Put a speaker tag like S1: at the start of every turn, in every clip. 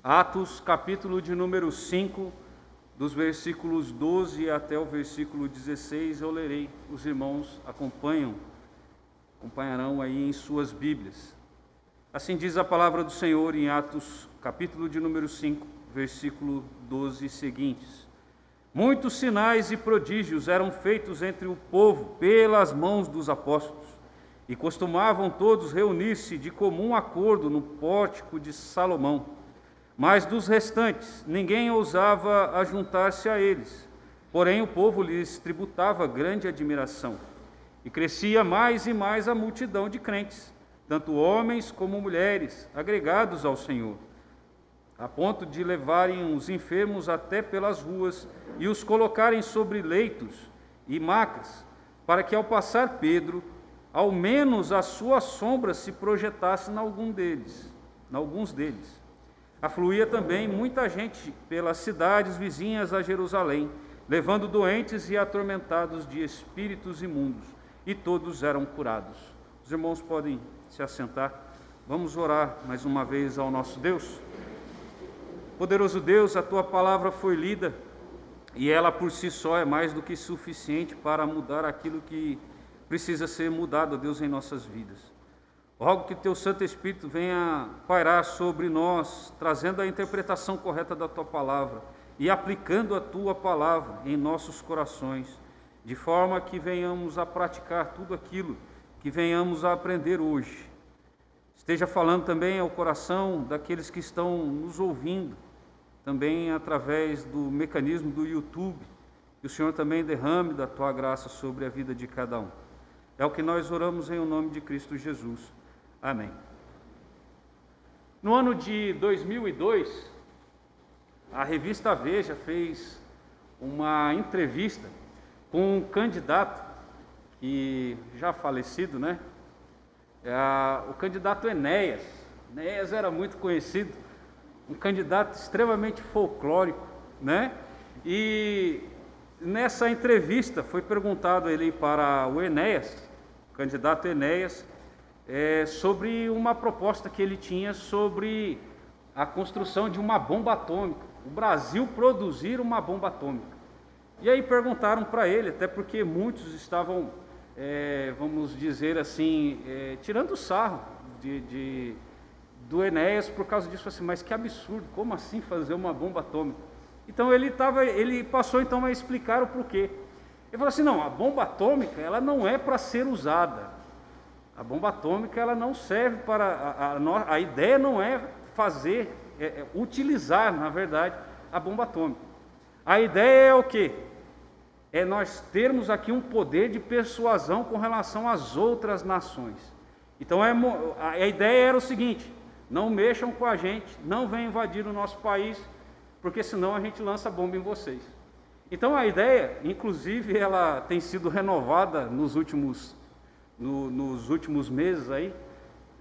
S1: Atos, capítulo de número 5, dos versículos 12 até o versículo 16, eu lerei. Os irmãos acompanharão aí em suas Bíblias. Assim diz a palavra do Senhor em Atos, capítulo de número 5, versículo 12 seguintes. Muitos sinais e prodígios eram feitos entre o povo pelas mãos dos apóstolos, e costumavam todos reunir-se de comum acordo no pórtico de Salomão. Mas dos restantes, ninguém ousava ajuntar-se a eles. Porém, o povo lhes tributava grande admiração. E crescia mais e mais a multidão de crentes, tanto homens como mulheres, agregados ao Senhor, a ponto de levarem os enfermos até pelas ruas e os colocarem sobre leitos e macas, para que ao passar Pedro, ao menos a sua sombra se projetasse em alguns deles. Afluía também muita gente pelas cidades vizinhas a Jerusalém, levando doentes e atormentados de espíritos imundos, e todos eram curados. Os irmãos podem se assentar. Vamos orar mais uma vez ao nosso Deus. Poderoso Deus, a Tua palavra foi lida, e ela por si só é mais do que suficiente para mudar aquilo que precisa ser mudado, Deus, em nossas vidas. Rogo que Teu Santo Espírito venha pairar sobre nós, trazendo a interpretação correta da Tua palavra e aplicando a Tua palavra em nossos corações, de forma que venhamos a praticar tudo aquilo que venhamos a aprender hoje. Esteja falando também ao coração daqueles que estão nos ouvindo, também através do mecanismo do YouTube, que o Senhor também derrame da Tua graça sobre a vida de cada um. É o que nós oramos em nome de Cristo Jesus. Amém. No ano de 2002, a revista Veja fez uma entrevista com um candidato, que já falecido, né? O candidato Enéas. Enéas era muito conhecido, um candidato extremamente folclórico, né? E nessa entrevista foi perguntado ele para o Enéas, o candidato Enéas, sobre uma proposta que ele tinha sobre a construção de uma bomba atômica, o Brasil produzir uma bomba atômica. E aí perguntaram para ele, até porque muitos estavam, vamos dizer assim, tirando sarro do Enéas por causa disso, assim, mas que absurdo, como assim fazer uma bomba atômica? Então ele passou então a explicar o porquê. Ele falou assim, não, a bomba atômica ela não é para ser usada. A bomba atômica ela não serve para... A ideia não é utilizar, na verdade, a bomba atômica. A ideia é o quê? É nós termos aqui um poder de persuasão com relação às outras nações. Então a ideia era o seguinte, não mexam com a gente, não venham invadir o nosso país, porque senão a gente lança bomba em vocês. Então a ideia, inclusive, ela tem sido renovada nos últimos meses aí,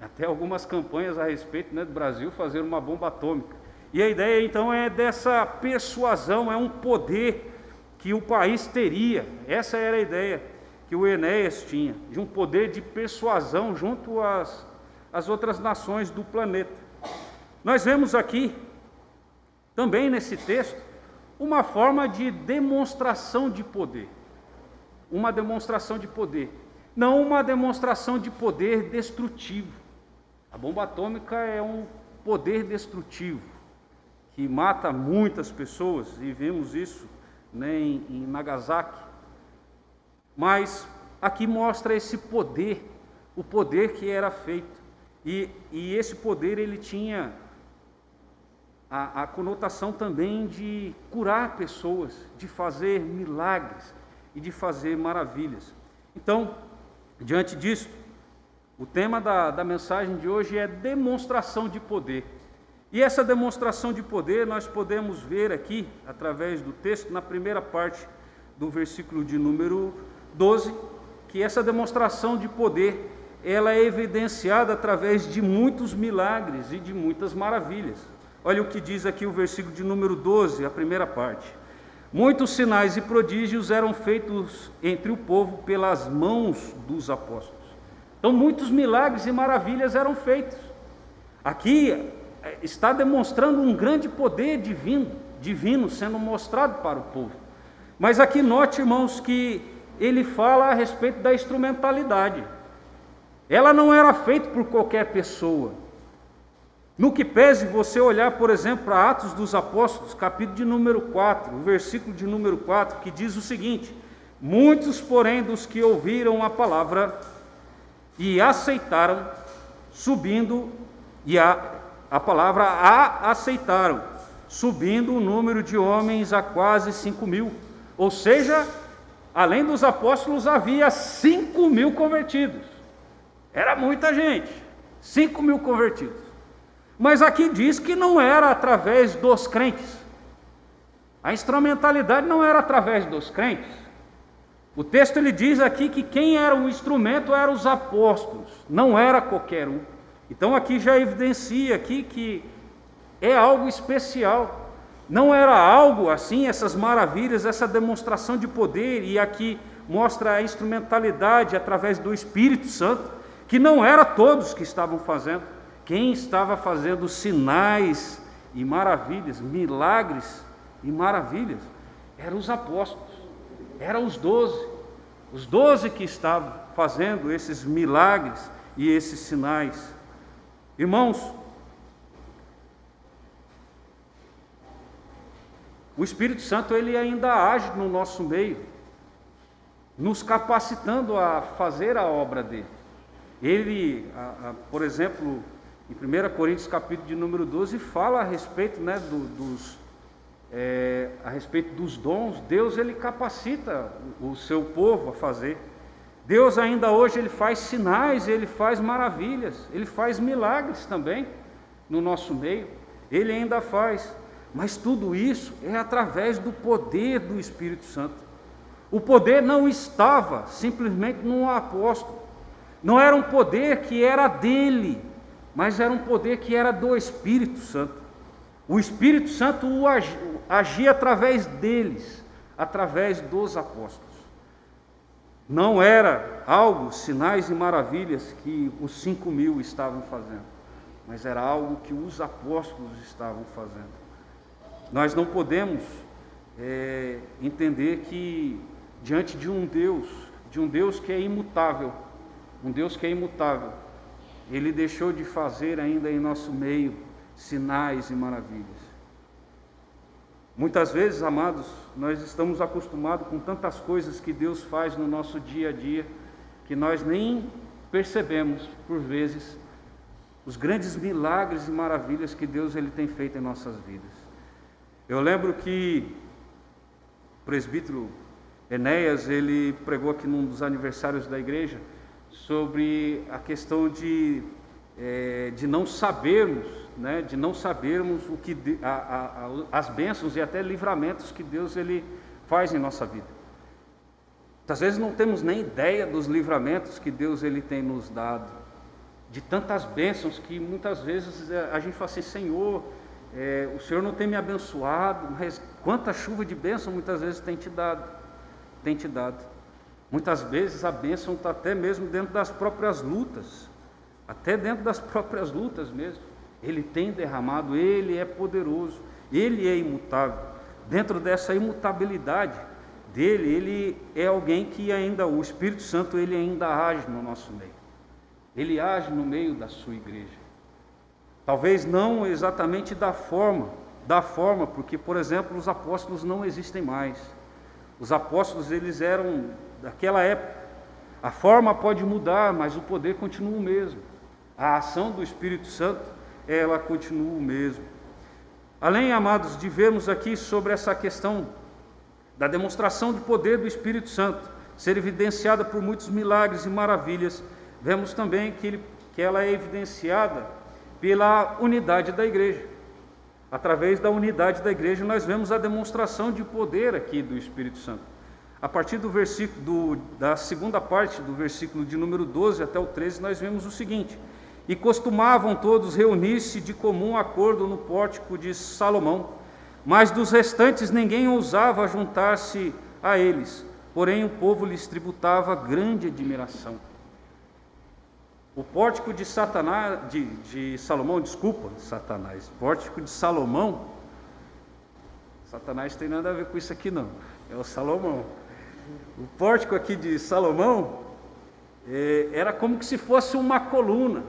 S1: até algumas campanhas a respeito, né, do Brasil fazer uma bomba atômica. E a ideia então é dessa persuasão, é um poder que o país teria. Essa era a ideia que o Enéas tinha, de um poder de persuasão junto às outras nações do planeta. Nós vemos aqui, também nesse texto, uma forma de demonstração de poder. Uma demonstração de poder. Não uma demonstração de poder destrutivo. A bomba atômica é um poder destrutivo, que mata muitas pessoas, e vemos isso, né, em Nagasaki. Mas aqui mostra esse poder, o poder que era feito. E esse poder ele tinha a conotação também de curar pessoas, de fazer milagres e de fazer maravilhas. Então, diante disso, o tema da mensagem de hoje é demonstração de poder. E essa demonstração de poder nós podemos ver aqui, através do texto, na primeira parte do versículo de número 12, que essa demonstração de poder, ela é evidenciada através de muitos milagres e de muitas maravilhas. Olha o que diz aqui o versículo de número 12, a primeira parte. Muitos sinais e prodígios eram feitos entre o povo pelas mãos dos apóstolos. Então, muitos milagres e maravilhas eram feitos. Aqui, está demonstrando um grande poder divino sendo mostrado para o povo. Mas aqui note, irmãos, que ele fala a respeito da instrumentalidade. Ela não era feita por qualquer pessoa. No que pese você olhar, por exemplo, para Atos dos Apóstolos, capítulo de número 4, o versículo de número 4, que diz o seguinte: muitos, porém, dos que ouviram a palavra e aceitaram, subindo, e a palavra aceitaram, subindo o número de homens a quase 5.000. Ou seja, além dos apóstolos, havia 5.000 convertidos. Era muita gente, 5.000 convertidos. Mas aqui diz que não era através dos crentes. A instrumentalidade não era através dos crentes. O texto ele diz aqui que quem era o instrumento eram os apóstolos, não era qualquer um. Então aqui já evidencia aqui que é algo especial. Não era algo assim, essas maravilhas, essa demonstração de poder, e aqui mostra a instrumentalidade através do Espírito Santo, que não era todos que estavam fazendo. Quem estava fazendo sinais e maravilhas, milagres e maravilhas, eram os apóstolos, eram os 12 que estavam fazendo esses milagres e esses sinais. Irmãos, o Espírito Santo ele ainda age no nosso meio, nos capacitando a fazer a obra dele. Ele, por exemplo, em 1 Coríntios capítulo de número 12, fala a respeito, a respeito dos dons. Deus ele capacita o seu povo a fazer. Deus ainda hoje ele faz sinais, ele faz maravilhas, ele faz milagres também no nosso meio. Ele ainda faz. Mas tudo isso é através do poder do Espírito Santo. O poder não estava simplesmente no apóstolo. Não era um poder que era dele, mas era um poder que era do Espírito Santo. O Espírito Santo agia através deles, através dos apóstolos. Não era algo, sinais e maravilhas que os 5.000 estavam fazendo, mas era algo que os apóstolos estavam fazendo. Nós não podemos entender que diante de um Deus que é imutável, Ele deixou de fazer ainda em nosso meio sinais e maravilhas. Muitas vezes, amados, nós estamos acostumados com tantas coisas que Deus faz no nosso dia a dia, que nós nem percebemos, por vezes, os grandes milagres e maravilhas que Deus ele tem feito em nossas vidas. Eu lembro que o presbítero Enéas, ele pregou aqui num dos aniversários da igreja, sobre a questão de não sabermos, de não sabermos o que as bênçãos e até livramentos que Deus ele faz em nossa vida. Muitas vezes não temos nem ideia dos livramentos que Deus ele tem nos dado, de tantas bênçãos que muitas vezes a gente fala assim: Senhor, o Senhor não tem me abençoado, mas quanta chuva de bênção muitas vezes tem te dado. Muitas vezes a bênção está até mesmo dentro das próprias lutas, mesmo. Ele tem derramado, Ele é poderoso, Ele é imutável. Dentro dessa imutabilidade dele, Ele é alguém que ainda, o Espírito Santo, Ele ainda age no nosso meio. Ele age no meio da sua igreja. Talvez não exatamente da forma, porque, por exemplo, os apóstolos não existem mais. Os apóstolos, eles eram daquela época. A forma pode mudar, mas o poder continua o mesmo. A ação do Espírito Santo, ela continua o mesmo. Além, amados, de vermos aqui sobre essa questão da demonstração do poder do Espírito Santo, ser evidenciada por muitos milagres e maravilhas, vemos também que ela é evidenciada pela unidade da igreja. Através da unidade da igreja, nós vemos a demonstração de poder aqui do Espírito Santo. A partir do versículo, da segunda parte do versículo de número 12 até o 13, nós vemos o seguinte: e costumavam todos reunir-se de comum acordo no pórtico de Salomão, mas dos restantes ninguém ousava juntar-se a eles, porém o povo lhes tributava grande admiração. O pórtico de Salomão, pórtico de Salomão, Satanás tem nada a ver com isso aqui não, é o Salomão. O pórtico aqui de Salomão era como que se fosse uma coluna,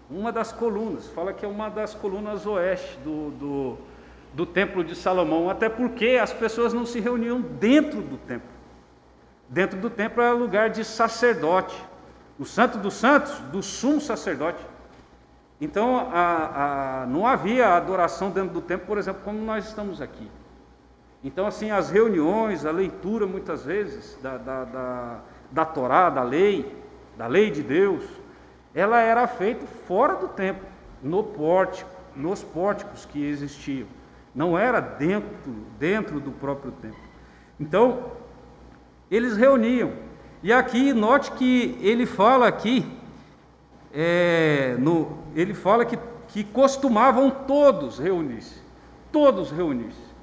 S1: uma das colunas, fala que é uma das colunas oeste do templo de Salomão, até porque as pessoas não se reuniam dentro do templo. Dentro do templo era lugar de sacerdote, o santo dos santos, do sumo sacerdote. Então não havia adoração dentro do templo, por exemplo, como nós estamos aqui. Então, assim, as reuniões, a leitura, muitas vezes, da Torá, da lei de Deus, ela era feita fora do templo, no pórtico, nos pórticos que existiam. Não era dentro do próprio templo. Então, eles reuniam. E aqui, note que ele fala aqui, ele fala que costumavam todos reunir-se. Todos reunir-se.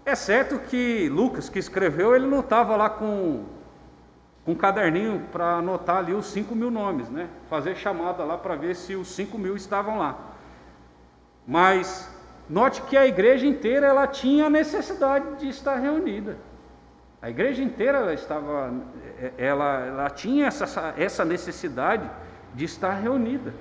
S1: É certo que Lucas, que escreveu, ele não estava lá com um caderninho para anotar ali os 5.000 nomes, né? Fazer chamada lá para ver se os 5.000 estavam lá. Mas note que a igreja inteira ela tinha a necessidade de estar reunida. A igreja inteira ela tinha essa necessidade de estar reunida.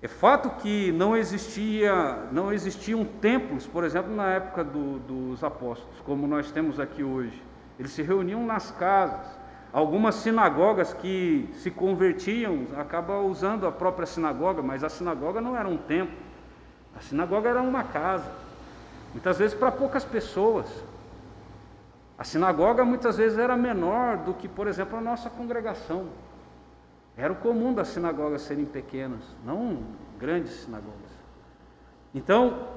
S1: É fato que não existiam templos, por exemplo, na época dos apóstolos, como nós temos aqui hoje. Eles se reuniam nas casas. Algumas sinagogas que se convertiam acabam usando a própria sinagoga, mas a sinagoga não era um templo. A sinagoga era uma casa, muitas vezes para poucas pessoas. A sinagoga muitas vezes era menor do que, por exemplo, a nossa congregação. Era o comum das sinagogas serem pequenas, não grandes sinagogas. Então,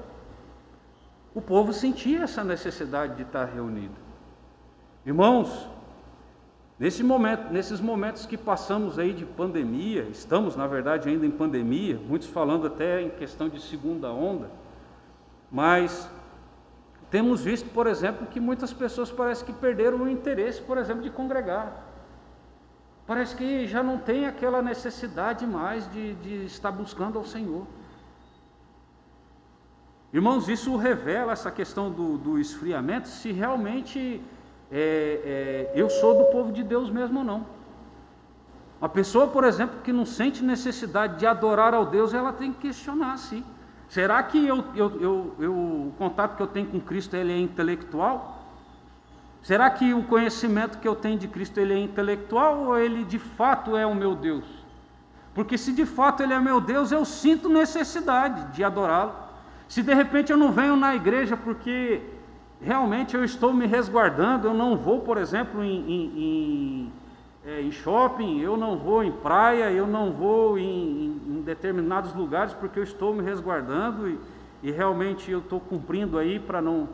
S1: o povo sentia essa necessidade de estar reunido. Irmãos, nesses momentos que passamos aí de pandemia, estamos na verdade ainda em pandemia, muitos falando até em questão de segunda onda, mas temos visto, por exemplo, que muitas pessoas parece que perderam o interesse, por exemplo, de congregar. Parece que já não tem aquela necessidade mais de estar buscando ao Senhor. Irmãos, isso revela essa questão do esfriamento, se realmente eu sou do povo de Deus mesmo ou não. Uma pessoa, por exemplo, que não sente necessidade de adorar ao Deus, ela tem que questionar-se. Será que o contato que eu tenho com Cristo ele é intelectual? Será que o conhecimento que eu tenho de Cristo ele é intelectual ou ele de fato é o meu Deus? Porque se de fato ele é meu Deus, eu sinto necessidade de adorá-lo. Se de repente eu não venho na igreja porque realmente eu estou me resguardando, eu não vou, por exemplo, em shopping, eu não vou em praia, eu não vou em determinados lugares porque eu estou me resguardando e realmente eu estou cumprindo aí para não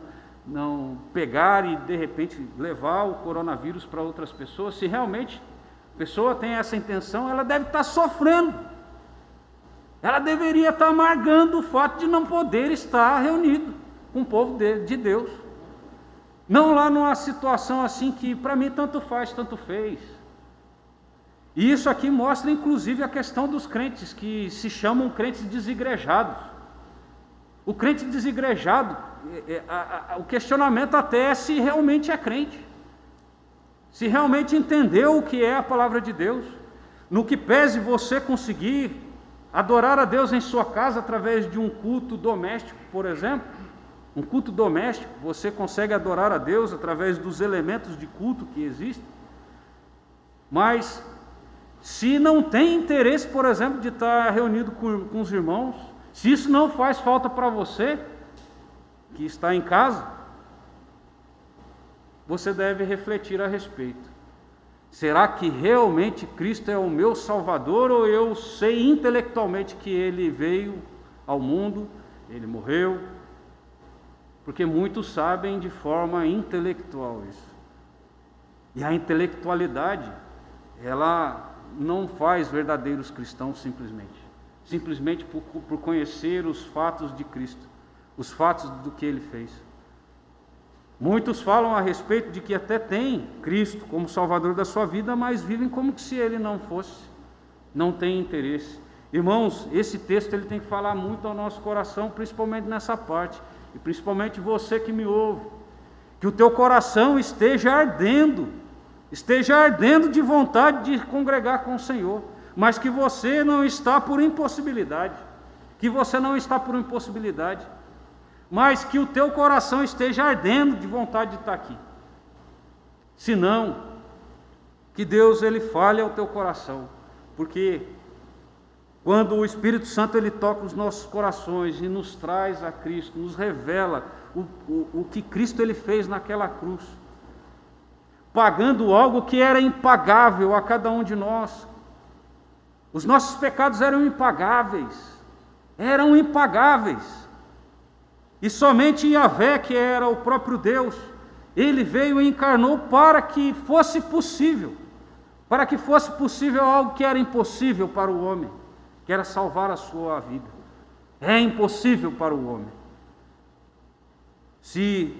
S1: pegar e de repente levar o coronavírus para outras pessoas. Se realmente a pessoa tem essa intenção, ela deve estar sofrendo. Ela deveria estar amargando o fato de não poder estar reunido com o povo de Deus. Não lá numa situação assim que para mim tanto faz, tanto fez. E isso aqui mostra inclusive a questão dos crentes que se chamam crentes desigrejados. O crente desigrejado, o questionamento até é se realmente é crente, se realmente entendeu o que é a palavra de Deus, no que pese você conseguir adorar a Deus em sua casa através de um culto doméstico, por exemplo, um culto doméstico, você consegue adorar a Deus através dos elementos de culto que existem, mas se não tem interesse, por exemplo, de estar reunido com os irmãos, se isso não faz falta para você, que está em casa, você deve refletir a respeito. Será que realmente Cristo é o meu Salvador ou eu sei intelectualmente que Ele veio ao mundo, Ele morreu? Porque muitos sabem de forma intelectual isso. E a intelectualidade, ela não faz verdadeiros cristãos simplesmente por conhecer os fatos de Cristo, os fatos do que Ele fez. Muitos falam a respeito de que até tem Cristo como Salvador da sua vida, mas vivem como se Ele não fosse. não tem interesse. Irmãos, esse texto ele tem que falar muito ao nosso coração, principalmente nessa parte, e principalmente você que me ouve, que o teu coração esteja ardendo de vontade de congregar com o Senhor, mas que você não está por impossibilidade, mas que o teu coração esteja ardendo de vontade de estar aqui. Senão, que Deus ele fale ao teu coração, porque quando o Espírito Santo ele toca os nossos corações e nos traz a Cristo, nos revela o que Cristo ele fez naquela cruz, pagando algo que era impagável a cada um de nós. Os nossos pecados eram impagáveis, e somente Yahvé, que era o próprio Deus, ele veio e encarnou para que fosse possível algo que era impossível para o homem, que era salvar a sua vida. É impossível para o homem. Se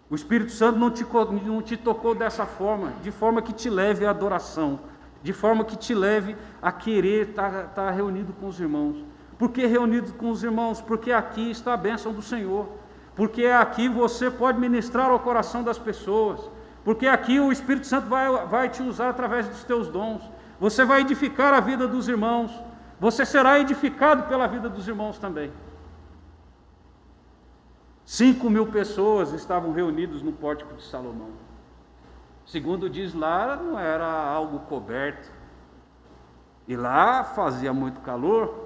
S1: o Espírito Santo não te tocou dessa forma, de forma que te leve à adoração, de forma que te leve a querer estar reunido com os irmãos. Por que reunido com os irmãos? Porque aqui está a bênção do Senhor, porque aqui você pode ministrar ao coração das pessoas, porque aqui o Espírito Santo vai te usar através dos teus dons, você vai edificar a vida dos irmãos, você será edificado pela vida dos irmãos também. 5.000 pessoas estavam reunidas no pórtico de Salomão. Segundo diz lá, não era algo coberto, e lá fazia muito calor,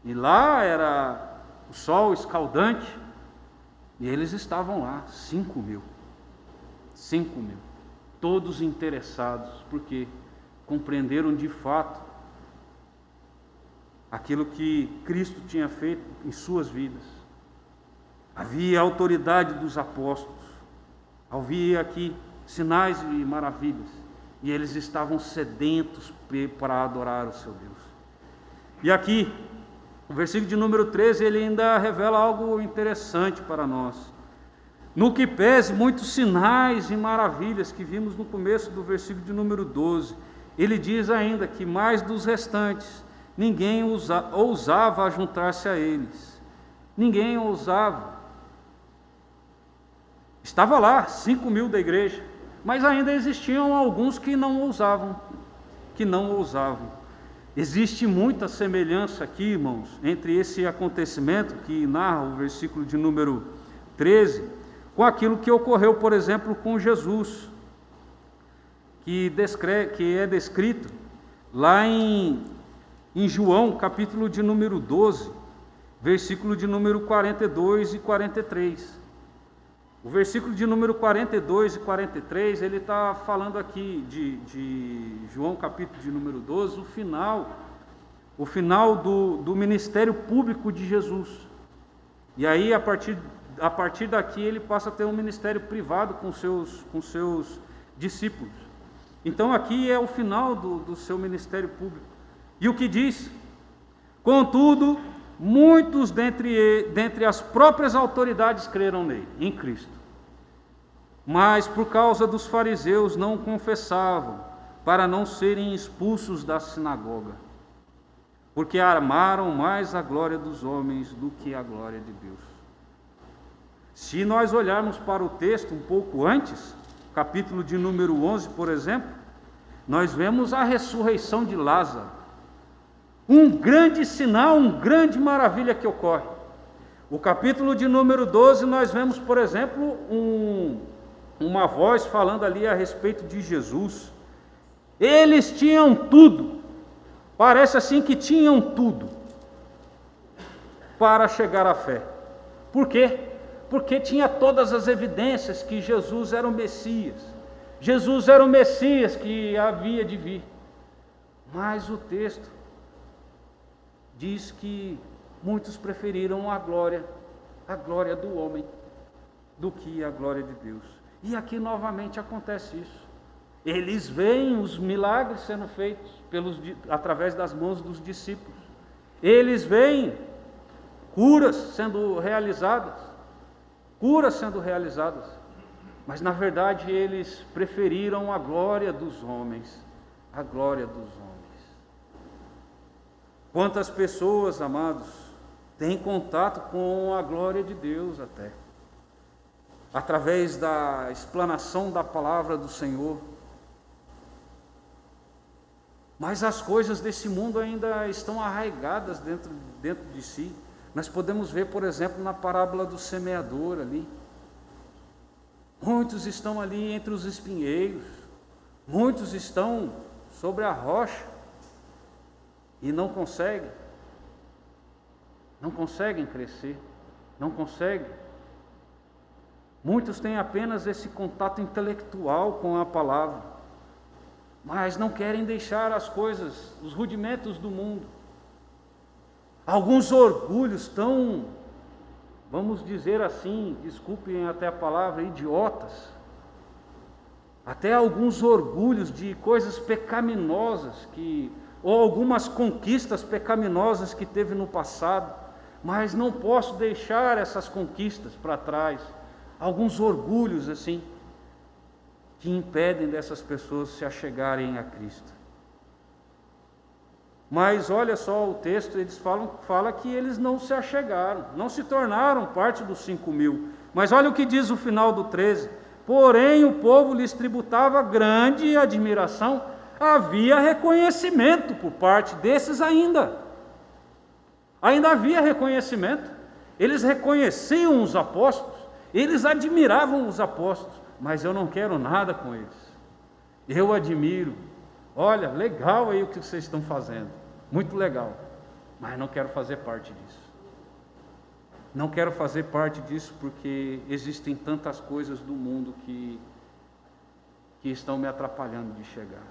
S1: e lá era o sol escaldante, e eles estavam lá, 5.000, todos interessados, porque compreenderam de fato aquilo que Cristo tinha feito em suas vidas. Havia a autoridade dos apóstolos, havia aqui sinais e maravilhas, e eles estavam sedentos para adorar o seu Deus. E aqui, o versículo de número 13, ele ainda revela algo interessante para nós. No que pese muitos sinais e maravilhas que vimos no começo do versículo de número 12, ele diz ainda que mais dos restantes, ninguém ousava juntar-se a eles. Ninguém ousava. Estava lá, 5.000 da igreja, mas ainda existiam alguns que não ousavam. Existe muita semelhança aqui, irmãos, entre esse acontecimento que narra o versículo de número 13, com aquilo que ocorreu, por exemplo, com Jesus, que é descrito lá em João, capítulo de número 12, versículo de número 42 e 43. O versículo de número 42 e 43, ele está falando aqui de João, capítulo de número 12, o final do ministério público de Jesus. E aí, a partir daqui, ele passa a ter um ministério privado com seus discípulos. Então, aqui é o final do seu ministério público. E o que diz? Contudo, muitos dentre as próprias autoridades creram nele, em Cristo. Mas por causa dos fariseus não confessavam, para não serem expulsos da sinagoga, porque amaram mais a glória dos homens do que a glória de Deus. Se nós olharmos para o texto um pouco antes, capítulo de número 11, por exemplo, nós vemos a ressurreição de Lázaro. Um grande sinal, uma grande maravilha que ocorre. O capítulo de número 12, nós vemos, por exemplo, uma voz falando ali a respeito de Jesus. Eles tinham tudo, parece assim que tinham tudo para chegar à fé. Por quê? Porque tinha todas as evidências que Jesus era o Messias. Jesus era o Messias que havia de vir. Mas o texto diz que muitos preferiram a glória do homem, do que a glória de Deus. E aqui novamente acontece isso. Eles veem os milagres sendo feitos através das mãos dos discípulos. Eles veem curas sendo realizadas. Mas na verdade eles preferiram a glória dos homens. A glória dos homens. Quantas pessoas, amados, têm contato com a glória de Deus até, através da explanação da palavra do Senhor. Mas as coisas desse mundo ainda estão arraigadas dentro de si. Nós podemos ver, por exemplo, na parábola do semeador ali. Muitos estão ali entre os espinheiros, muitos estão sobre a rocha e não conseguem crescer, não conseguem. Muitos têm apenas esse contato intelectual com a palavra, mas não querem deixar as coisas, os rudimentos do mundo. Alguns orgulhos tão, vamos dizer assim, desculpem até a palavra, idiotas. Até alguns orgulhos de coisas pecaminosas, ou algumas conquistas pecaminosas que teve no passado, mas não posso deixar essas conquistas para trás. Alguns orgulhos assim, que impedem dessas pessoas se achegarem a Cristo. Mas olha só o texto, eles fala que eles não se achegaram, não se tornaram parte dos 5.000. Mas olha o que diz o final do 13. Porém o povo lhes tributava grande admiração, havia reconhecimento por parte desses ainda. Ainda havia reconhecimento, eles reconheciam os apóstolos, eles admiravam os apóstolos, mas eu não quero nada com eles. Eu admiro. Olha, legal aí o que vocês estão fazendo, muito legal, mas não quero fazer parte disso. Não quero fazer parte disso porque existem tantas coisas do mundo que estão me atrapalhando de chegar.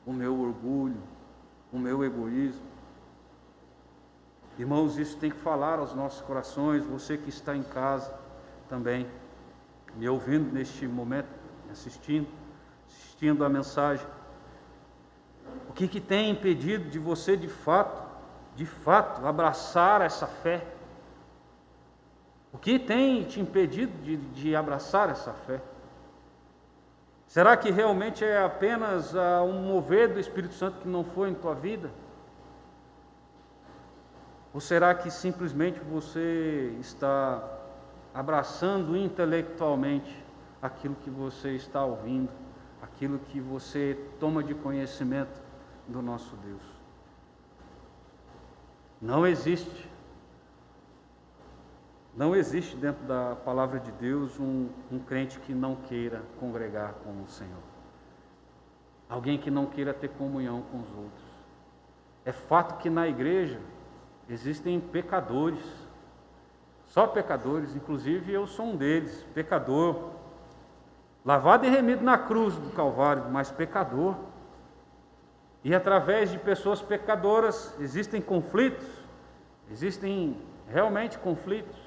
S1: O meu orgulho, o meu egoísmo. Irmãos, isso tem que falar aos nossos corações, você que está em casa também, me ouvindo neste momento, assistindo a mensagem. O que tem impedido de você de fato, abraçar essa fé? O que tem te impedido de abraçar essa fé? Será que realmente é apenas um mover do Espírito Santo que não foi em tua vida? Ou será que simplesmente você está abraçando intelectualmente aquilo que você está ouvindo, aquilo que você toma de conhecimento do nosso Deus? Não existe dentro da palavra de Deus um crente que não queira congregar com o Senhor. Alguém que não queira ter comunhão com os outros. É fato que na igreja existem pecadores, só pecadores, inclusive eu sou um deles, pecador, lavado e remido na cruz do Calvário, mas pecador. E através de pessoas pecadoras existem conflitos, existem realmente conflitos,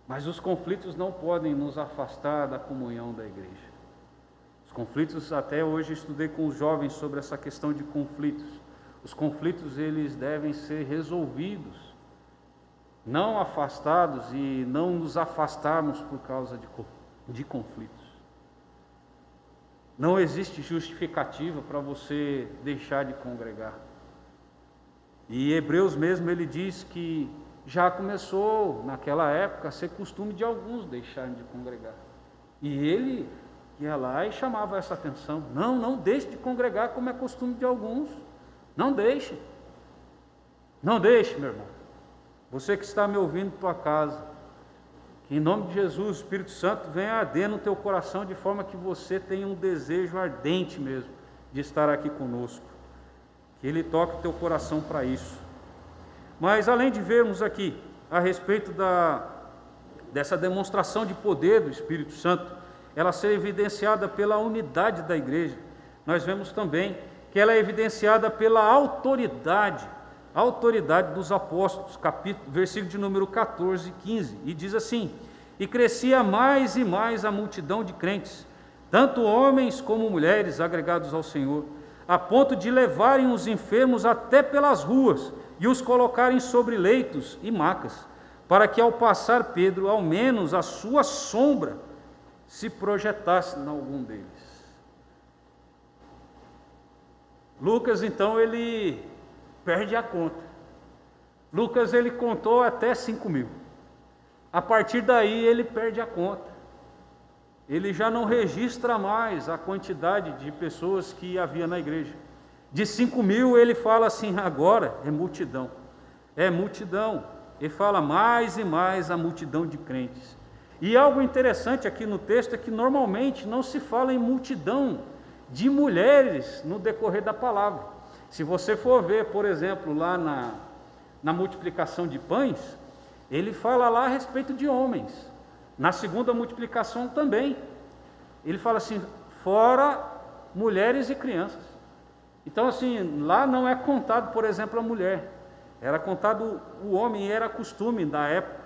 S1: mas os conflitos não podem nos afastar da comunhão da igreja. Os conflitos, até hoje estudei com os jovens sobre essa questão de conflitos. Os conflitos, eles devem ser resolvidos, não afastados e não nos afastarmos por causa de conflitos. Não existe justificativa para você deixar de congregar. E Hebreus mesmo, ele diz que já começou naquela época a ser costume de alguns deixarem de congregar. E ele ia lá e chamava essa atenção. Não deixe de congregar como é costume de alguns. Não deixe, meu irmão. Você que está me ouvindo em tua casa, que em nome de Jesus o Espírito Santo venha arder no teu coração de forma que você tenha um desejo ardente mesmo de estar aqui conosco. Que Ele toque o teu coração para isso. Mas além de vermos aqui a respeito dessa demonstração de poder do Espírito Santo, ela ser evidenciada pela unidade da igreja, nós vemos também que ela é evidenciada pela autoridade dos apóstolos, versículo de número 14 e 15, e diz assim: e crescia mais e mais a multidão de crentes, tanto homens como mulheres agregados ao Senhor, a ponto de levarem os enfermos até pelas ruas e os colocarem sobre leitos e macas, para que ao passar Pedro, ao menos a sua sombra se projetasse em algum deles. Lucas, então, ele perde a conta. Lucas ele contou até 5.000. A partir daí ele perde a conta. Ele já não registra mais a quantidade de pessoas que havia na igreja. De 5.000 ele fala assim, agora é multidão. É multidão. Ele fala mais e mais a multidão de crentes. E algo interessante aqui no texto é que normalmente não se fala em multidão de mulheres no decorrer da palavra. Se você for ver, por exemplo, lá na multiplicação de pães, ele fala lá a respeito de homens. Na segunda multiplicação também. Ele fala assim, fora mulheres e crianças. Então assim, lá não é contado, por exemplo, a mulher. Era contado o homem, e era costume da época.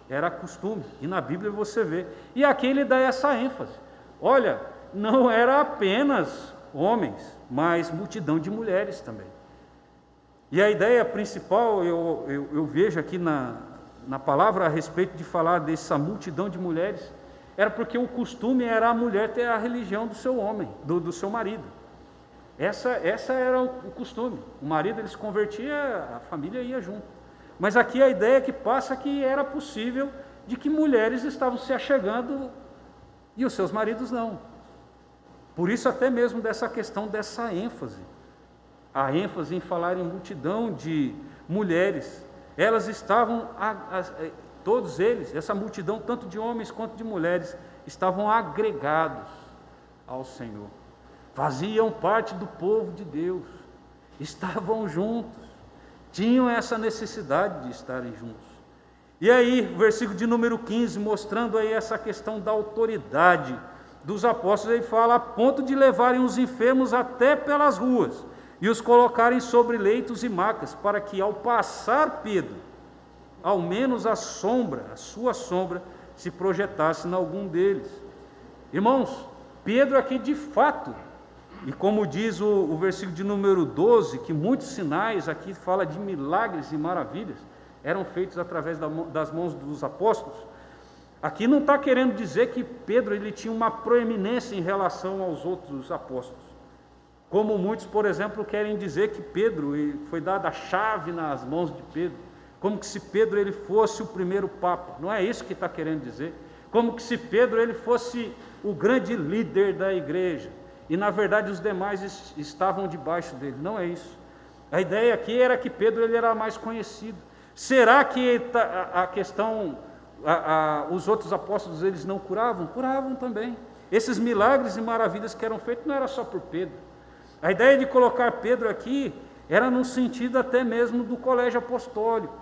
S1: Era costume. E na Bíblia você vê. E aqui ele dá essa ênfase. Olha, não era apenas homens, mas multidão de mulheres também. E a ideia principal, eu vejo aqui na palavra a respeito de falar dessa multidão de mulheres, era porque o costume era a mulher ter a religião do seu homem, do seu marido. Essa era o costume. O marido ele se convertia, a família ia junto. Mas aqui a ideia que passa que era possível de que mulheres estavam se achegando e os seus maridos não. Por isso até mesmo dessa questão dessa ênfase. A ênfase em falar em multidão de mulheres. Elas estavam, todos eles, essa multidão, tanto de homens quanto de mulheres, estavam agregados ao Senhor. Faziam parte do povo de Deus. Estavam juntos. Tinham essa necessidade de estarem juntos. E aí, versículo de número 15, mostrando aí essa questão da autoridade dos apóstolos, ele fala, a ponto de levarem os enfermos até pelas ruas, e os colocarem sobre leitos e macas, para que ao passar Pedro, ao menos a sua sombra, se projetasse em algum deles. Irmãos, Pedro aqui de fato, e como diz o versículo de número 12, que muitos sinais, aqui fala de milagres e maravilhas, eram feitos através das mãos dos apóstolos. Aqui não está querendo dizer que Pedro ele tinha uma proeminência em relação aos outros apóstolos. Como muitos, por exemplo, querem dizer que Pedro foi dada a chave nas mãos de Pedro. Como que se Pedro ele fosse o primeiro papa. Não é isso que está querendo dizer. Como que se Pedro ele fosse o grande líder da igreja. E na verdade os demais estavam debaixo dele. Não é isso. A ideia aqui era que Pedro ele era mais conhecido. Será que a questão, os outros apóstolos eles não curavam? Curavam também. Esses milagres e maravilhas que eram feitos não era só por Pedro. A ideia de colocar Pedro aqui era no sentido até mesmo do colégio apostólico.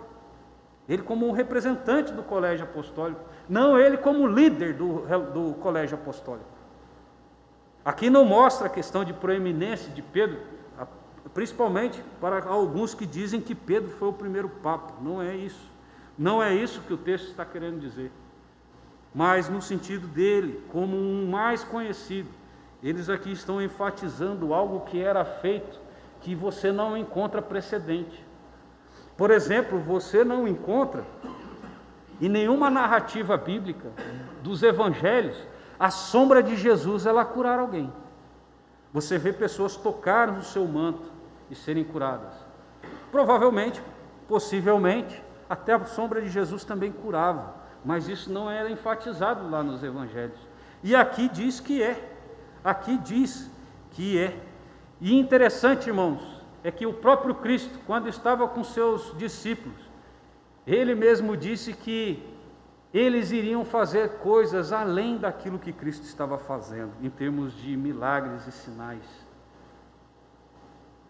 S1: Ele como um representante do colégio apostólico, não ele como líder do colégio apostólico. Aqui não mostra a questão de proeminência de Pedro, principalmente para alguns que dizem que Pedro foi o primeiro papa. Não é isso. Não é isso que o texto está querendo dizer. Mas no sentido dele, como um mais conhecido. Eles aqui estão enfatizando algo que era feito, que você não encontra precedente. Por exemplo, você não encontra em nenhuma narrativa bíblica dos evangelhos a sombra de Jesus ela curar alguém. Você vê pessoas tocarem no seu manto e serem curadas. Provavelmente, possivelmente, até a sombra de Jesus também curava, mas isso não era enfatizado lá nos evangelhos. E aqui diz que é. Aqui diz que é. E interessante, irmãos, é que o próprio Cristo, quando estava com seus discípulos, ele mesmo disse que eles iriam fazer coisas além daquilo que Cristo estava fazendo, em termos de milagres e sinais.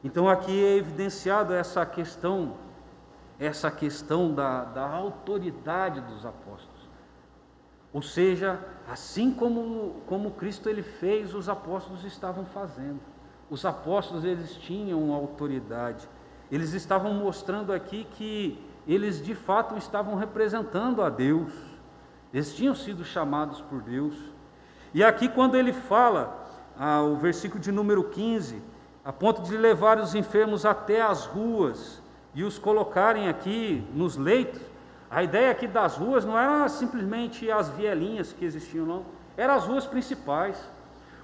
S1: Então aqui é evidenciado essa questão da autoridade dos apóstolos. Ou seja, assim como Cristo ele fez, os apóstolos estavam fazendo. Os apóstolos eles tinham autoridade. Eles estavam mostrando aqui que eles de fato estavam representando a Deus. Eles tinham sido chamados por Deus. E aqui quando ele fala, o versículo de número 15, a ponto de levar os enfermos até as ruas e os colocarem aqui nos leitos, a ideia aqui das ruas não era simplesmente as vielinhas que existiam, não. Eram as ruas principais.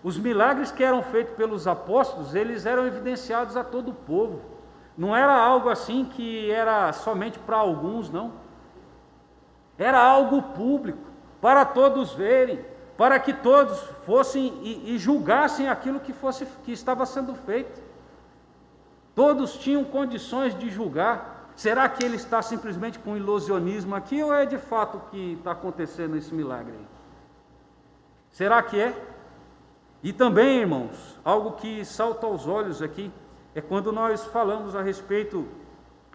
S1: Os milagres que eram feitos pelos apóstolos, eles eram evidenciados a todo o povo. Não era algo assim que era somente para alguns, não. Era algo público, para todos verem, para que todos fossem e julgassem aquilo que estava sendo feito. Todos tinham condições de julgar. Será que ele está simplesmente com ilusionismo aqui, ou é de fato que está acontecendo esse milagre aí? Será que é? E também, irmãos, algo que salta aos olhos aqui, é quando nós falamos a respeito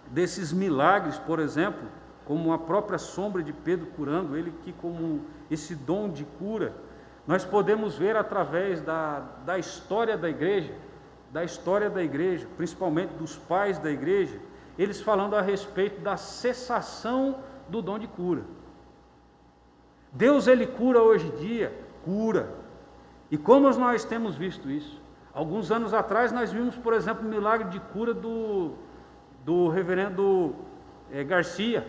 S1: desses milagres, por exemplo, como a própria sombra de Pedro curando, ele que como esse dom de cura, nós podemos ver através da história da igreja, principalmente dos pais da igreja, eles falando a respeito da cessação do dom de cura. Deus, ele cura hoje em dia, cura. E como nós temos visto isso? Alguns anos atrás nós vimos, por exemplo, o milagre de cura do reverendo Garcia.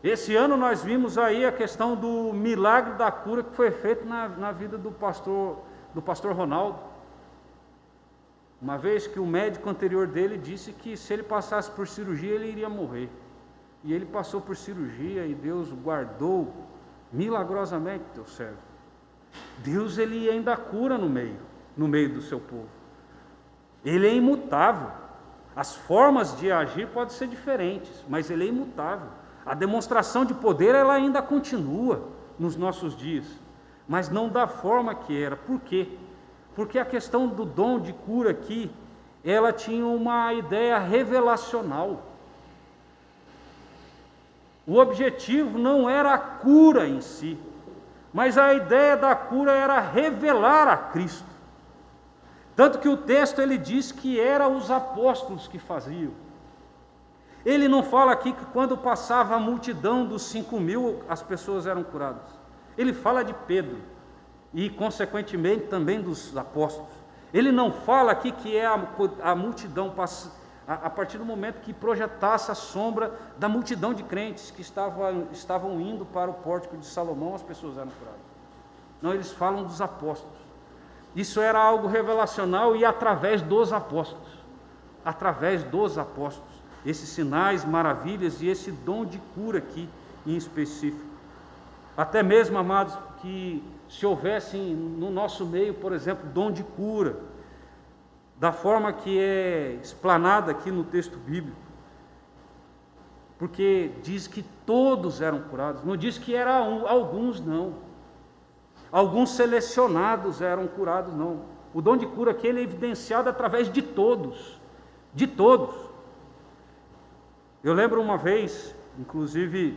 S1: Esse ano nós vimos aí a questão do milagre da cura que foi feito na vida do pastor Ronaldo. Uma vez que o médico anterior dele disse que se ele passasse por cirurgia ele iria morrer. E ele passou por cirurgia e Deus guardou milagrosamente teu servo. Deus, ele ainda cura no meio do seu povo. Ele é imutável. As formas de agir podem ser diferentes, mas ele é imutável. A demonstração de poder, ela ainda continua nos nossos dias, mas não da forma que era. Por quê? Porque a questão do dom de cura aqui, ela tinha uma ideia revelacional. O objetivo não era a cura em si, mas a ideia da cura era revelar a Cristo. Tanto que o texto ele diz que eram os apóstolos que faziam. Ele não fala aqui que quando passava a multidão dos 5.000, as pessoas eram curadas. Ele fala de Pedro e, consequentemente, também dos apóstolos. Ele não fala aqui que é a multidão, a partir do momento que projetasse a sombra da multidão de crentes que estavam indo para o pórtico de Salomão, as pessoas eram curadas. Não, eles falam dos apóstolos. Isso era algo revelacional e através dos apóstolos. Através dos apóstolos. Esses sinais, maravilhas e esse dom de cura aqui em específico. Até mesmo, amados, que se houvesse no nosso meio, por exemplo, dom de cura, da forma que é explanada aqui no texto bíblico, porque diz que todos eram curados, não diz que eram alguns, não. Alguns selecionados eram curados, não. O dom de cura aqui ele é evidenciado através de todos, de todos. Eu lembro uma vez, inclusive,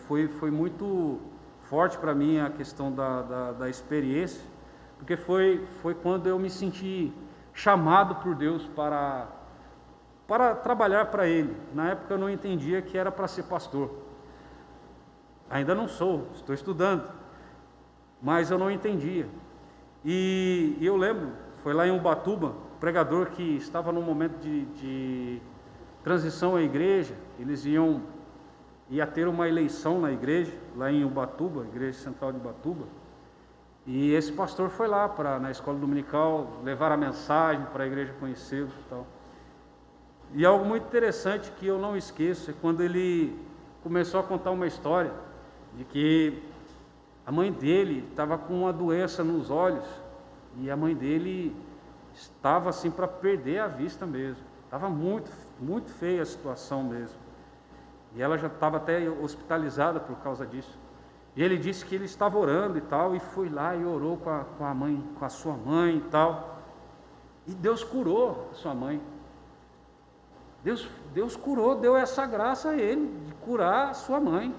S1: foi muito forte para mim a questão da experiência, porque foi quando eu me senti chamado por Deus para trabalhar para Ele. Na época eu não entendia que era para ser pastor. Ainda não sou, estou estudando, mas eu não entendia. E eu lembro, foi lá em Ubatuba, um pregador que estava num momento de transição à igreja, eles ia ter uma eleição na igreja, lá em Ubatuba, Igreja Central de Ubatuba, e esse pastor foi lá na escola dominical, levar a mensagem para a igreja conhecê-lo e tal. E algo muito interessante que eu não esqueço é quando ele começou a contar uma história de que a mãe dele estava com uma doença nos olhos, e a mãe dele estava assim para perder a vista mesmo, estava muito, muito feia a situação mesmo. E ela já estava até hospitalizada por causa disso. E ele disse que ele estava orando e tal, e foi lá e orou com a sua mãe e tal. E Deus curou a sua mãe. Deus curou, deu essa graça a ele, de curar a sua mãe.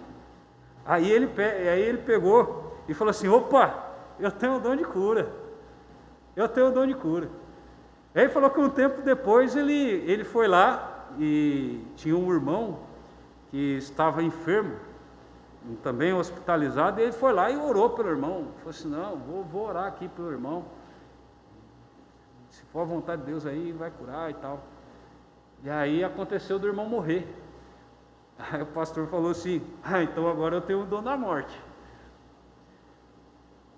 S1: Aí ele pegou e falou assim: opa, eu tenho o dom de cura. Eu tenho o dom de cura. Aí ele falou que um tempo depois ele foi lá e tinha um irmão que estava enfermo, também hospitalizado, e ele foi lá e orou pelo irmão. Falou assim: não, vou orar aqui pelo irmão, se for a vontade de Deus aí, vai curar e tal. E aí aconteceu do irmão morrer. Aí o pastor falou assim: então agora eu tenho o dom da morte.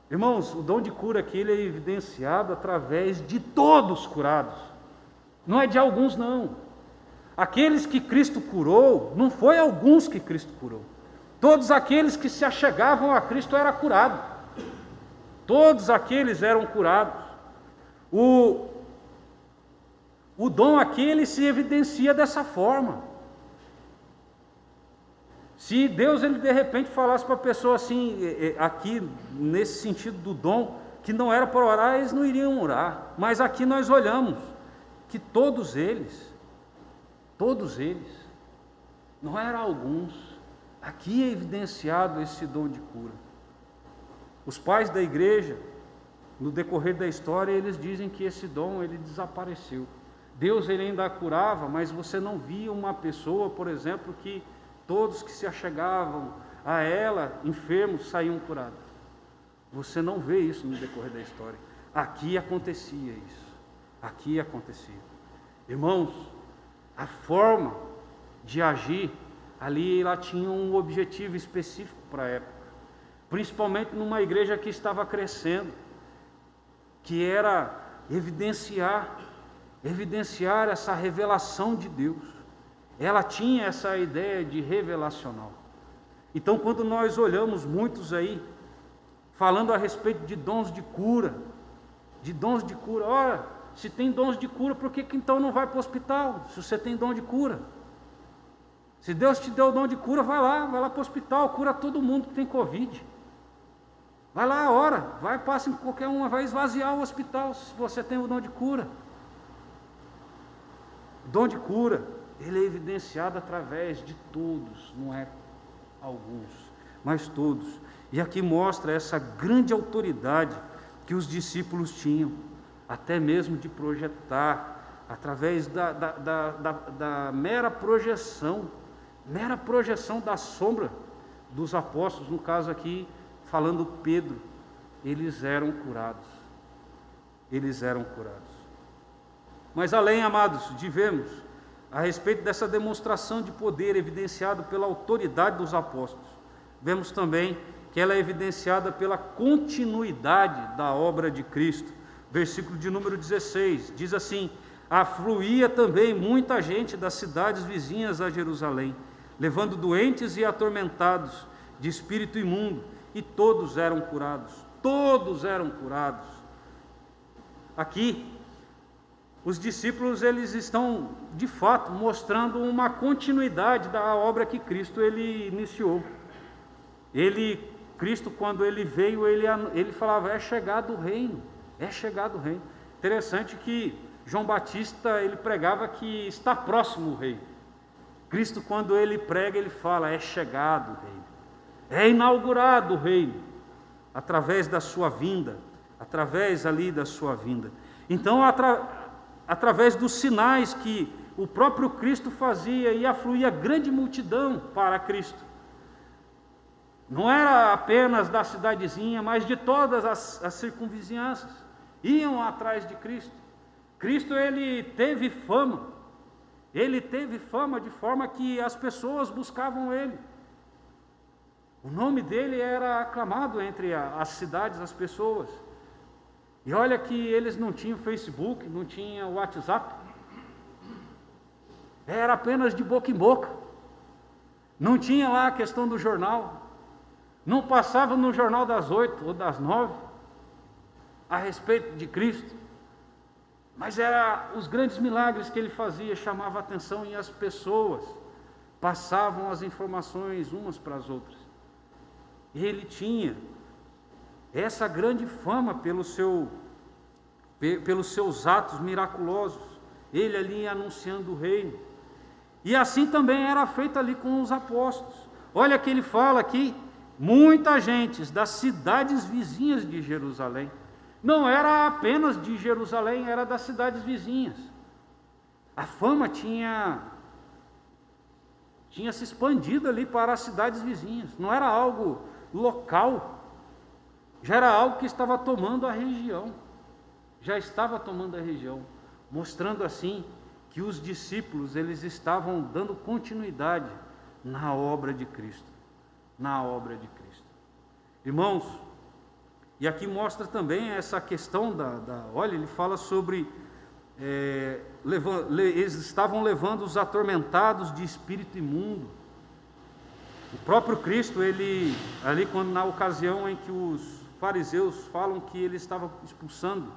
S1: Irmãos, o dom de cura aqui ele é evidenciado através de todos curados. Não é de alguns, não. Aqueles que Cristo curou, não foi alguns que Cristo curou. Todos aqueles que se achegavam a Cristo eram curados. Todos aqueles eram curados. O dom aqui, ele se evidencia dessa forma. Se Deus, ele de repente falasse para a pessoa assim, aqui nesse sentido do dom, que não era para orar, eles não iriam orar. Mas aqui nós olhamos que todos eles, não eram alguns, aqui é evidenciado esse dom de cura. Os pais da igreja, no decorrer da história, eles dizem que esse dom, ele desapareceu. Deus, ele ainda curava, mas você não via uma pessoa, por exemplo, que todos que se achegavam a ela, enfermos, saíam curados. Você não vê isso no decorrer da história. Aqui acontecia isso. Aqui acontecia. Irmãos, a forma de agir ali, ela tinha um objetivo específico para a época. Principalmente numa igreja que estava crescendo, que era evidenciar essa revelação de Deus. Ela tinha essa ideia de revelacional. Então, quando nós olhamos muitos aí, falando a respeito de dons de cura, ora, se tem dons de cura, por que então não vai para o hospital, se você tem dom de cura? Se Deus te deu o dom de cura, vai lá para o hospital, cura todo mundo que tem Covid. Vai lá, ora, passa em qualquer uma, vai esvaziar o hospital, se você tem o dom de cura. O dom de cura, ele é evidenciado através de todos, não é alguns, mas todos. E aqui mostra essa grande autoridade que os discípulos tinham, até mesmo de projetar, através da mera projeção da sombra dos apóstolos, no caso aqui, falando Pedro, eles eram curados. Mas além, amados, de vermos a respeito dessa demonstração de poder evidenciado pela autoridade dos apóstolos, vemos também que ela é evidenciada pela continuidade da obra de Cristo. Versículo de número 16, diz assim: afluía também muita gente das cidades vizinhas a Jerusalém, levando doentes e atormentados de espírito imundo, e todos eram curados. Aqui, os discípulos, eles estão, de fato, mostrando uma continuidade da obra que Cristo, ele iniciou. Cristo, quando ele veio, ele falava, é chegado o reino. Interessante que João Batista, ele pregava que está próximo o reino. Cristo, quando ele prega, ele fala, é chegado o reino. É inaugurado o reino, através da sua vinda, Então, através dos sinais que o próprio Cristo fazia, e afluía grande multidão para Cristo. Não era apenas da cidadezinha, mas de todas as circunvizinhanças, iam atrás de Cristo. Cristo, ele teve fama de forma que as pessoas buscavam ele. O nome dele era aclamado entre as cidades, as pessoas. E olha que eles não tinham Facebook, não tinham WhatsApp. Era apenas de boca em boca. Não tinha lá a questão do jornal. Não passava no jornal das 8 ou das 9 a respeito de Cristo. Mas eram os grandes milagres que ele fazia, chamava a atenção, e as pessoas passavam as informações umas para as outras. Ele tinha essa grande fama pelos seus atos miraculosos, ele ali anunciando o reino. E assim também era feito ali com os apóstolos. Olha que ele fala aqui, muita gente das cidades vizinhas de Jerusalém. Não era apenas de Jerusalém, era das cidades vizinhas. A fama tinha se expandido ali para as cidades vizinhas. Não era algo local, já era algo que estava tomando a região. Mostrando assim que os discípulos, eles estavam dando continuidade na obra de Cristo. Irmãos, e aqui mostra também essa questão olha, ele fala sobre eles estavam levando os atormentados de espírito imundo. O próprio Cristo, na ocasião em que os fariseus falam que ele estava expulsando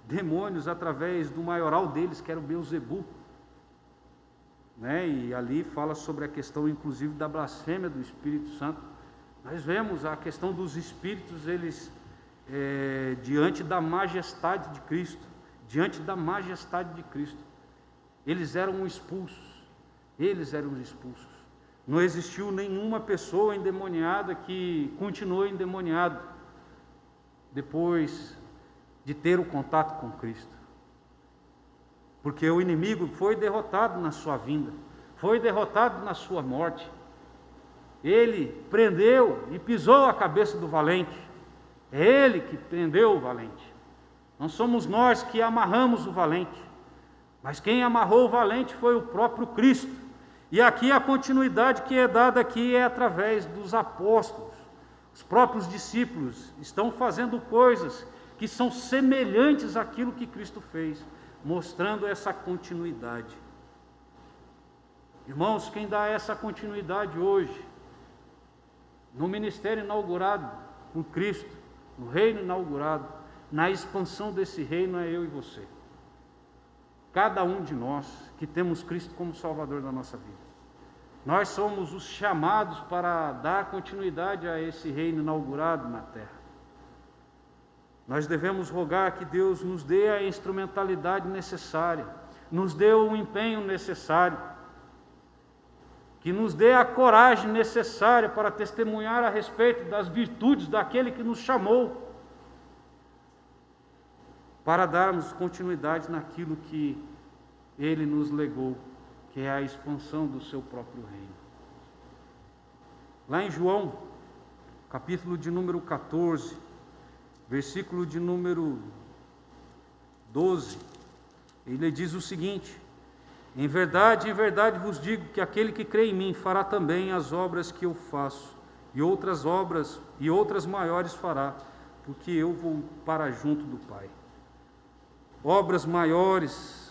S1: demônios através do maioral deles, que era o Beelzebu, e ali fala sobre a questão, inclusive, da blasfêmia do Espírito Santo. Nós vemos a questão dos espíritos, eles, diante da majestade de Cristo, eles eram expulsos, Não existiu nenhuma pessoa endemoniada que continuou endemoniado depois de ter o contato com Cristo. Porque o inimigo foi derrotado na sua vinda, foi derrotado na sua morte. Ele prendeu e pisou a cabeça do valente. É ele que prendeu o valente. Não somos nós que amarramos o valente, mas quem amarrou o valente foi o próprio Cristo. E aqui a continuidade que é dada aqui é através dos apóstolos. Os próprios discípulos estão fazendo coisas que são semelhantes àquilo que Cristo fez, mostrando essa continuidade. Irmãos, quem dá essa continuidade hoje, no ministério inaugurado por Cristo, no reino inaugurado, na expansão desse reino, é eu e você. Cada um de nós que temos Cristo como Salvador da nossa vida. Nós somos os chamados para dar continuidade a esse reino inaugurado na terra. Nós devemos rogar que Deus nos dê a instrumentalidade necessária, nos dê o empenho necessário, que nos dê a coragem necessária para testemunhar a respeito das virtudes daquele que nos chamou, para darmos continuidade naquilo que Ele nos legou, que é a expansão do seu próprio reino. Lá em João, capítulo de número 14, versículo de número 12, ele diz o seguinte: em verdade vos digo que aquele que crê em mim fará também as obras que eu faço, e outras maiores fará, porque eu vou para junto do Pai. Obras maiores.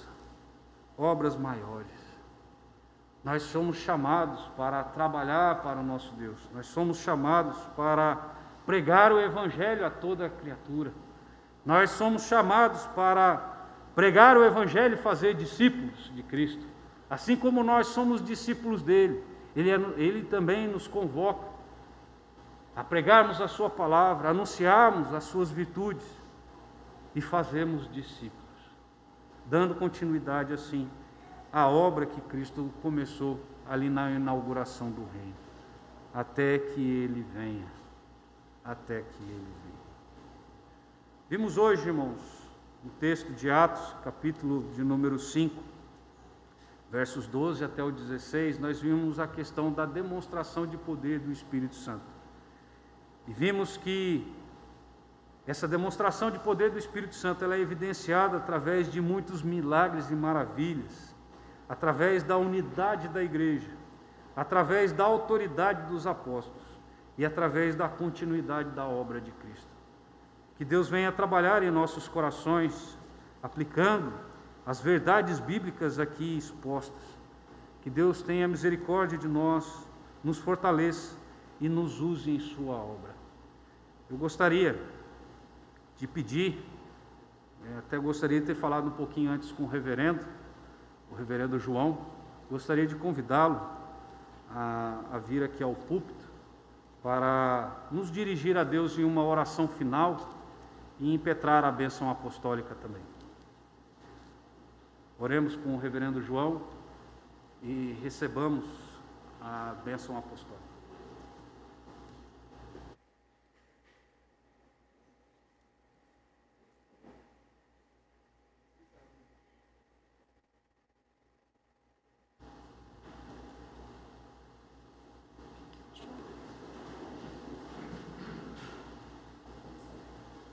S1: Nós somos chamados para trabalhar para o nosso Deus. Nós somos chamados para pregar o Evangelho a toda criatura. Nós somos chamados para pregar o Evangelho e fazer discípulos de Cristo. Assim como nós somos discípulos dele, ele também nos convoca a pregarmos a sua palavra, anunciarmos as suas virtudes e fazermos discípulos, dando continuidade assim à obra que Cristo começou ali na inauguração do reino, até que ele venha. Vimos hoje, irmãos, no texto de Atos, capítulo de número 5, versos 12 até o 16, nós vimos a questão da demonstração de poder do Espírito Santo. E vimos que essa demonstração de poder do Espírito Santo ela é evidenciada através de muitos milagres e maravilhas, através da unidade da igreja, através da autoridade dos apóstolos e através da continuidade da obra de Cristo. Que Deus venha trabalhar em nossos corações, aplicando as verdades bíblicas aqui expostas. Que Deus tenha misericórdia de nós, nos fortaleça e nos use em sua obra. Eu gostaria de pedir, até gostaria de ter falado um pouquinho antes com o reverendo João, gostaria de convidá-lo a vir aqui ao púlpito para nos dirigir a Deus em uma oração final e impetrar a bênção apostólica também. Oremos com o reverendo João e recebamos a bênção apostólica.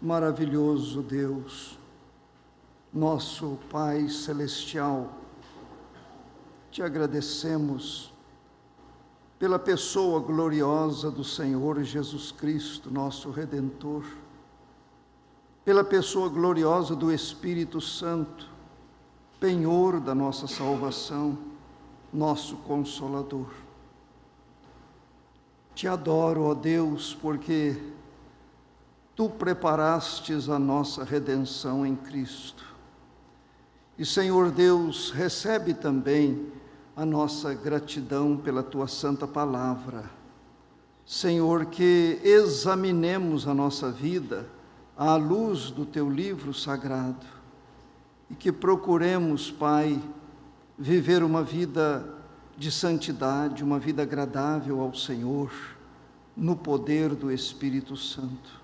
S2: Maravilhoso Deus, nosso Pai Celestial, te agradecemos pela pessoa gloriosa do Senhor Jesus Cristo, nosso Redentor, pela pessoa gloriosa do Espírito Santo, penhor da nossa salvação, nosso Consolador. Te adoro, ó Deus, porque Tu preparastes a nossa redenção em Cristo. E, Senhor Deus, recebe também a nossa gratidão pela Tua santa palavra. Senhor, que examinemos a nossa vida à luz do Teu livro sagrado e que procuremos, Pai, viver uma vida de santidade, uma vida agradável ao Senhor, no poder do Espírito Santo.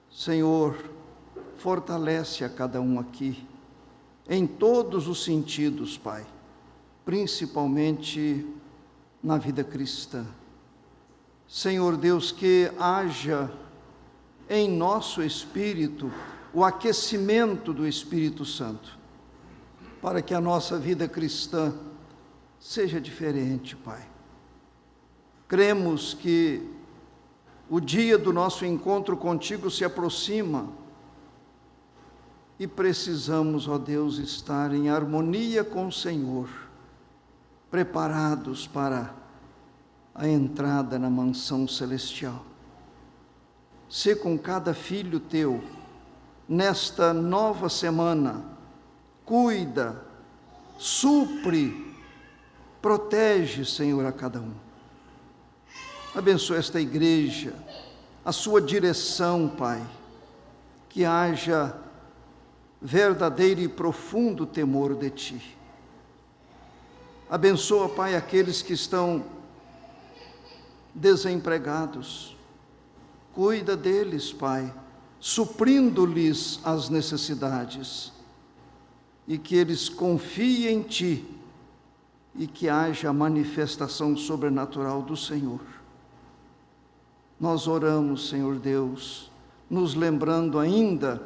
S2: Senhor, fortalece a cada um aqui, em todos os sentidos, Pai, principalmente na vida cristã. Senhor Deus, que haja em nosso espírito o aquecimento do Espírito Santo, para que a nossa vida cristã seja diferente, Pai. Cremos que o dia do nosso encontro contigo se aproxima e precisamos, ó Deus, estar em harmonia com o Senhor, preparados para a entrada na mansão celestial. Sê com cada filho teu, nesta nova semana, cuida, supre, protege, Senhor, a cada um. Abençoa esta igreja, a sua direção, Pai, que haja verdadeiro e profundo temor de Ti. Abençoa, Pai, aqueles que estão desempregados. Cuida deles, Pai, suprindo-lhes as necessidades, e que eles confiem em Ti, e que haja a manifestação sobrenatural do Senhor. Nós oramos, Senhor Deus, nos lembrando ainda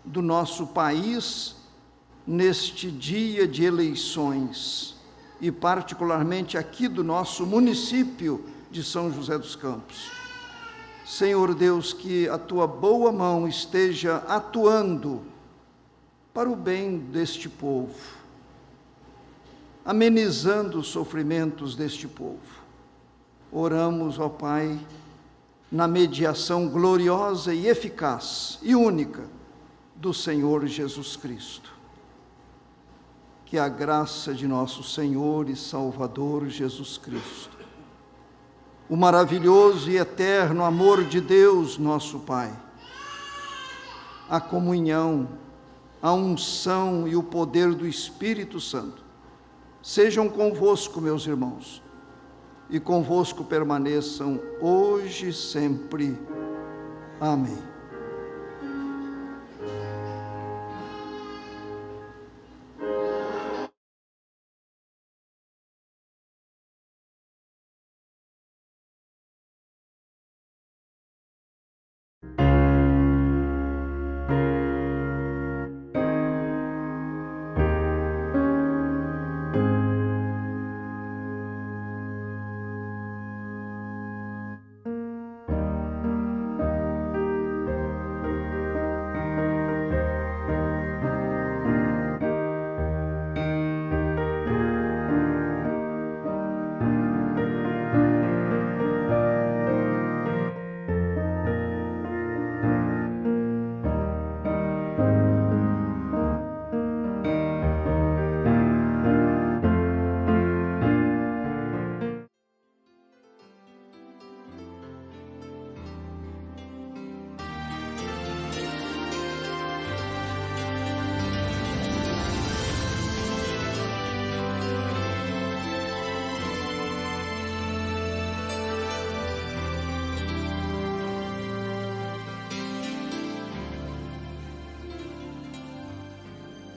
S2: do nosso país neste dia de eleições, e particularmente aqui do nosso município de São José dos Campos. Senhor Deus, que a Tua boa mão esteja atuando para o bem deste povo, amenizando os sofrimentos deste povo. Oramos, ó Pai, na mediação gloriosa e eficaz e única do Senhor Jesus Cristo. Que a graça de nosso Senhor e Salvador Jesus Cristo, o maravilhoso e eterno amor de Deus, nosso Pai, a comunhão, a unção e o poder do Espírito Santo, sejam convosco, meus irmãos, e convosco permaneçam hoje e sempre. Amém.